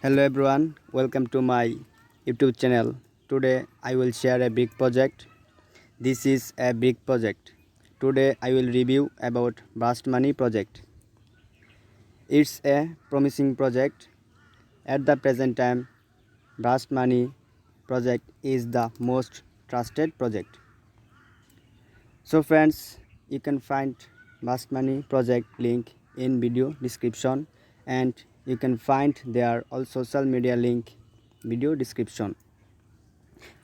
Hello everyone, welcome to my YouTube channel. Today I will share a big project. This is a big project. Today I will review about Burst Money project. It's a promising project. At the present time, Burst Money project is the most trusted project. So friends, you can find Burst Money project link in video description, and you can find their all social media link video description.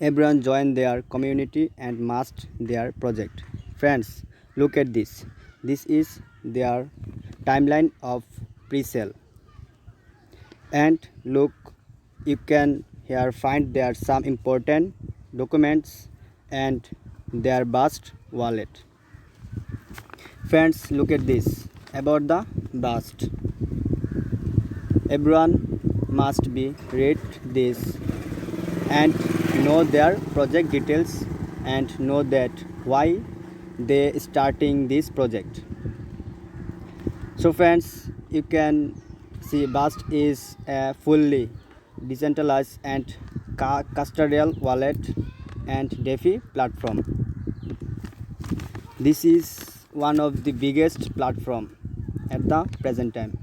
Everyone join their community and must their project. Friends, look at this. This is their timeline of pre-sale. And look, you can here find there some important documents and their Burst wallet. Friends, look at this about the Burst. Everyone must be read this and know their project details and know that why they starting this project. So friends, you can see Burst is a fully decentralized and custodial wallet and DeFi platform. This is one of the biggest platform at the present time.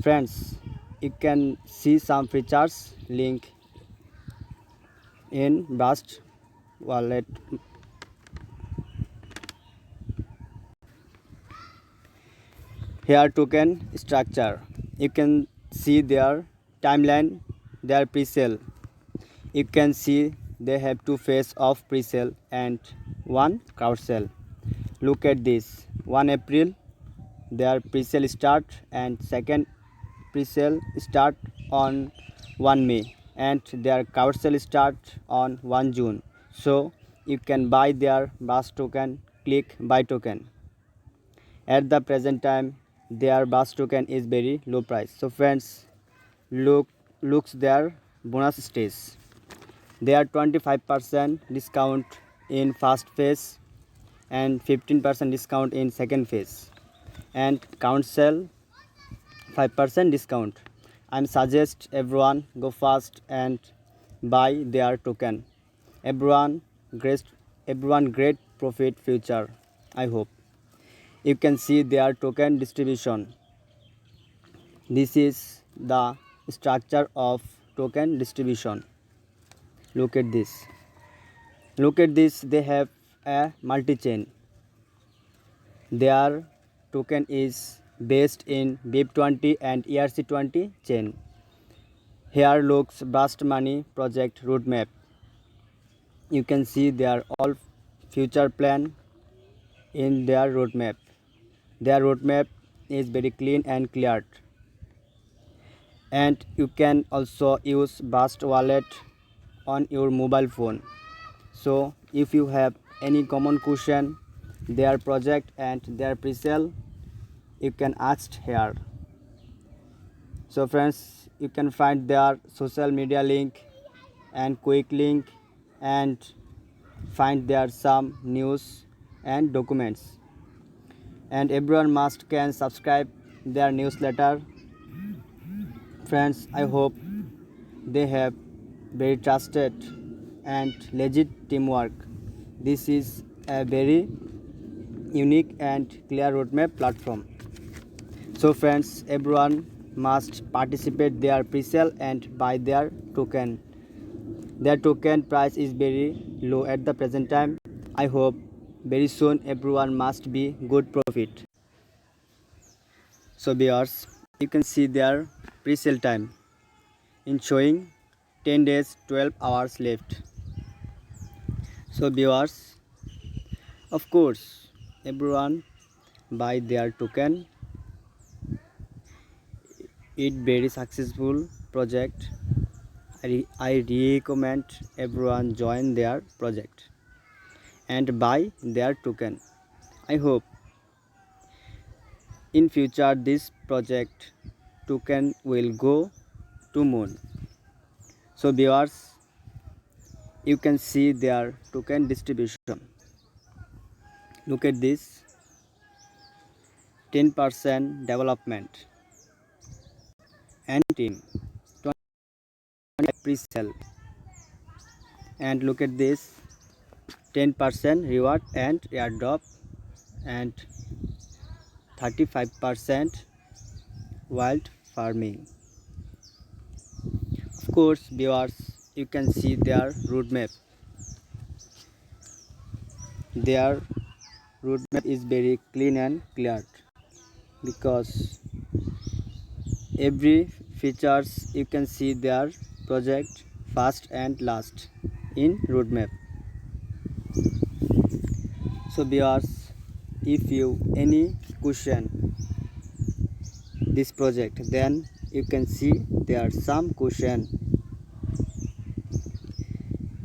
Friends, you can see some features link in Burst wallet. Here token structure. You can see their timeline, their pre-sale. You can see they have two phase of pre-sale and one crowd sale. Look at this. 1 April their pre-sale start and second pre-sale start on 1 May and their crowd sale start on 1 June. So you can buy their Burst token, click buy token. At the present time their Burst token is very low price. So friends, looks their bonus stage. They are 25% discount in first phase and 15% discount in second phase and count sell 5% discount. I suggest everyone go fast and buy their token. Everyone great profit future, I hope. You can see their token distribution. This is the structure of token distribution. Look at this. Look at this, they have a multi-chain. Their token is based in BIP20 and ERC20 chain. Here looks Burst Money project roadmap. You can see their all future plan in their roadmap. Their roadmap is very clean and clear. And you can also use Burst wallet on your mobile phone. So if you have any common question, their project and their pre-sale, you can ask here. So friends, you can find their social media link and quick link and find there some news and documents. And everyone must can subscribe their newsletter. Friends, I hope they have very trusted and legit teamwork. This is a very unique and clear roadmap platform. So friends, everyone must participate their pre-sale and buy their token. Their token price is very low at the present time. I hope very soon everyone must be good profit. So viewers, you can see their pre-sale time in showing 10 days 12 hours left. So viewers, of course everyone buy their token. It very successful project. I recommend everyone join their project and buy their token. I hope in future this project token will go to moon. So viewers, you can see their token distribution. Look at this, 10% development and team, pre-sale. And look at this, 10% reward and airdrop and 35% wild farming. Of course, viewers, you can see their roadmap. Their roadmap is very clean and clear because every features you can see their project first and last in roadmap. So viewers, if you any question this project, then you can see there are some question.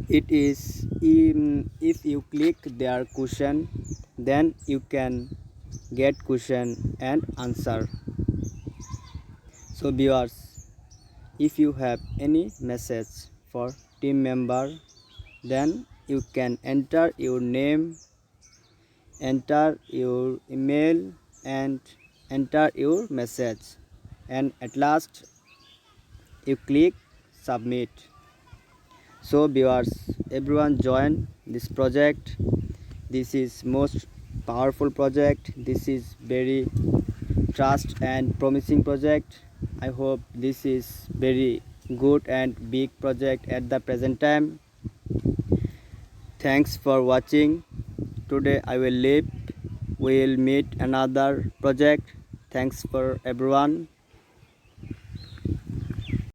It is if you click their question, then you can get question and answer. So viewers, if you have any message for team member, then you can enter your name, enter your email and enter your message, and at last you click submit. So viewers, everyone join this project. This is most powerful project. This is very trust and promising project. I hope this is very good and big project at the present time. Thanks for watching. Today I will leave. We will meet another project. Thanks for everyone.